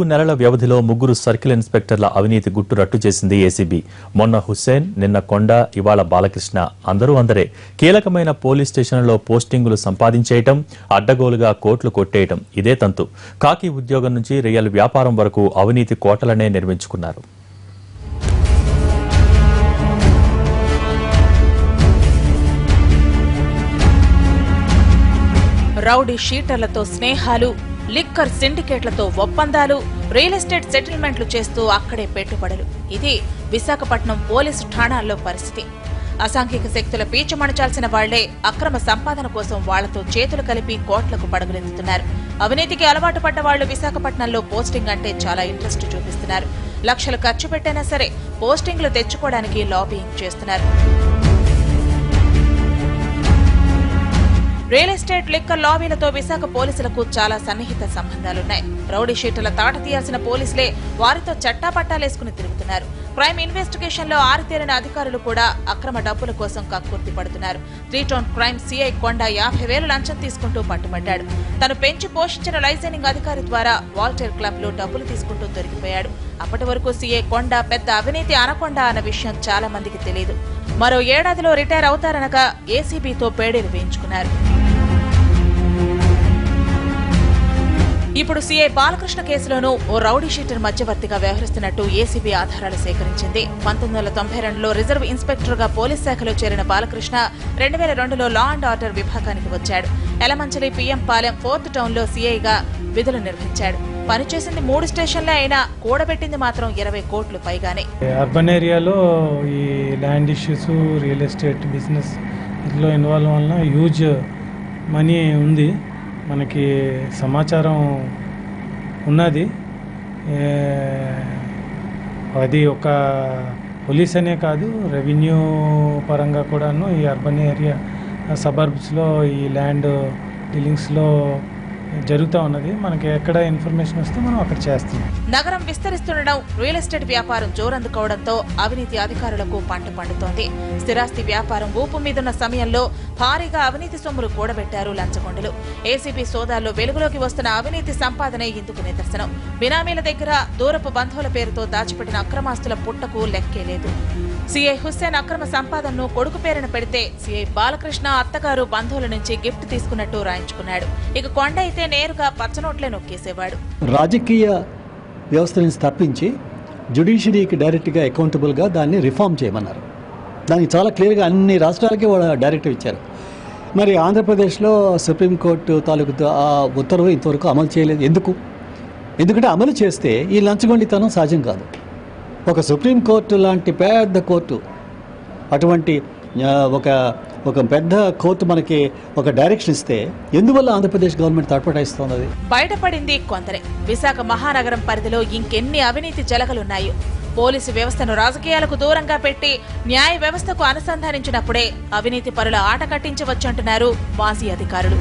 నెలల వ్యవధిలో ముగ్గురు సర్కిల్ ఇన్స్పెక్టర్ల అవినీతి గుట్టు రట్టు చేసింది ఏసీబీ. మొన్న హుస్సేన్, నిన్న కొండ, ఇవాళ బాలకృష్ణ అందరే కీలకమైన పోలీస్ స్టేషన్లలో పోస్టింగులు సంపాదించేయటం, అడ్డగోలుగా కోట్లు కొట్టేయటం ఇదే తంతు. కాకి ఉద్యోగం నుంచి రియల్ వ్యాపారం వరకు అవినీతి కోటలనే నిర్మించుకున్నారు. రౌడీ షీటర్లతో స్నేహాలు, లిక్కర్ సిండికేట్లతో ఒప్పందాలు, రియల్ ఎస్టేట్ సెటిల్మెంట్లు చేస్తూ అక్కడే పెట్టుబడులు. ఇది విశాఖపట్నం పోలీసు ఠాణాల్లో పరిస్థితి. అసాంఘిక శక్తుల పీచమణచాల్సిన వాళ్లే అక్రమ సంపాదన కోసం వాళ్లతో చేతులు కలిపి కోట్లకు పడగలెత్తుతున్నారు. అవినీతికి అలవాటు పడ్డ వాళ్లు విశాఖపట్నంలో పోస్టింగ్ అంటే చాలా ఇంట్రెస్ట్ చూపిస్తున్నారు. లక్షలు ఖర్చు పెట్టైనా సరే పోస్టింగ్లు తెచ్చుకోవడానికి లాబియింగ్ చేస్తున్నారు. రియల్ ఎస్టేట్, లిక్కర్ లాబీలతో విశాఖ పోలీసులకు చాలా సన్నిహిత సంబంధాలున్నాయి. రౌడీ షీటర్ల తాట తీయాల్సిన పోలీసులే వారితో చట్టాపట్టాలేసుకుని తిరుగుతున్నారు. క్రైమ్ ఇన్వెస్టిగేషన్ లో ఆరితేరిన అధికారులు కూడా అక్రమ డబ్బుల కోసం కక్కుర్తి పడుతున్నారు. 3 టౌన్ క్రైమ్ సీఐ కొండ 50,000 లంచం తీసుకుంటూ పట్టుబడ్డాడు. తను పెంచి పోషించిన లైసెన్సింగ్ అధికారి ద్వారా వాల్టేర్ క్లబ్ లో డబ్బులు తీసుకుంటూ దొరికిపోయాడు. అప్పటి వరకు సీఐ కొండ పెద్ద అవినీతి అనకొండ అన్న విషయం చాలా మందికి తెలియదు. మరో ఏడాదిలో రిటైర్ అవుతారనగా ఏసీబీతో పేడీలు వేయించుకున్నారు. ఇప్పుడు సీఐ బాలకృష్ణ కేసులోనూ ఓ రౌడీ షీటర్ మధ్యవర్తిగా వ్యవహరిస్తున్నట్టు ఏసీబీ ఆధారాలు సేకరించింది. 1992లో రిజర్వ్ ఇన్స్పెక్టర్ గా పోలీస్ శాఖలో చేరిన బాలకృష్ణ 2002లో లా అండ్ ఆర్డర్ విభాగానికి వచ్చాడు. ఎలమంచలి, పిఎం పాలెం, 4th టౌన్లో సీఐగా విధులు నిర్వహించాడు. పనిచేసింది 3 స్టేషన్లే అయినా కూడబెట్టింది మాత్రం 20 కోట్లు పైగానే. అర్బన్ ఏరియాలో ఈ land issues, real estate business ఇందులో ఇన్వాల్వ్ వలన హ్యూజ్ మనీ ఉంది. మనకి సమాచారం ఉన్నది. అది ఒక పోలీస్ అనే కాదు, రెవెన్యూ పరంగా కూడాను ఈ అర్బన్ ఏరియా సబర్బ్స్లో ఈ ల్యాండ్ డీలింగ్స్లో జరుగుతూ ఉన్నది. మనకి ఎక్కడ ఇన్ఫర్మేషన్ వస్తే మనం అక్కడ చేస్తాం. నగరం విస్తరిస్తుండడం, రియల్ ఎస్టేట్ వ్యాపారం జోరందుకోవడంతో అవినీతి అధికారులకు పంట పండుతోంది. స్థిరాస్తి వ్యాపారం ఊపు మీదున్న సమయంలో భారీగా అవినీతి సొమ్ములు కూడబెట్టారు లంచగొండలు. ఏసీబీ సోదాల్లో వెలుగులోకి వస్తున్న అవినీతి సంపాదనే ఇందుకు నిదర్శనం. బినామీల దగ్గర, దూరపు బంధువుల పేరుతో దాచిపెట్టిన అక్రమాస్తుల పుట్టకు లెక్కే లేదు. సీఐ హుస్సేన్ అక్రమ సంపాదనను కొడుకు పేరున పెడితే సీఐ బాలకృష్ణ అత్తగారు బంధువుల నుంచి గిఫ్ట్ తీసుకున్నట్టు రాయించుకున్నాడు. ఇక కొండ అయితే నేరుగా పచ్చనోట్లే నొక్కేసేవాడు. రాజకీయ వ్యవస్థని తప్పించి జ్యుడిషియరీకి డైరెక్ట్గా అకౌంటబుల్గా దాన్ని రిఫార్మ్ చేయమన్నారు. దానికి చాలా క్లియర్గా అన్ని రాష్ట్రాలకి డైరెక్టివ్ ఇచ్చారు. మరి ఆంధ్రప్రదేశ్లో సుప్రీంకోర్టు తాలూకు ఆ ఉత్తర్వు ఇంతవరకు అమలు చేయలేదు. ఎందుకంటే అమలు చేస్తే ఈ లంచగొండితనం సహజం కాదు. ఒక సుప్రీంకోర్టు లాంటి పెద్ద కోర్టు, అటువంటి ఒక పెద్ద కోర్టు మనకి ఒక డైరెక్షన్ ఇస్తే ఎందువల్ల ఆంధ్రప్రదేశ్ గవర్నమెంట్ తటపటాయిస్తోంది? బయటపడింది కొందరే. విశాఖ మహానగరం పరిధిలో ఇంకెన్ని అవినీతి జలగలున్నాయో. పోలీసు వ్యవస్థను రాజకీయాలకు దూరంగా పెట్టి న్యాయ వ్యవస్థకు అనుసంధానించినప్పుడే అవినీతి పరుల ఆట కట్టించవచ్చంటున్నారు మాజీ అధికారులు.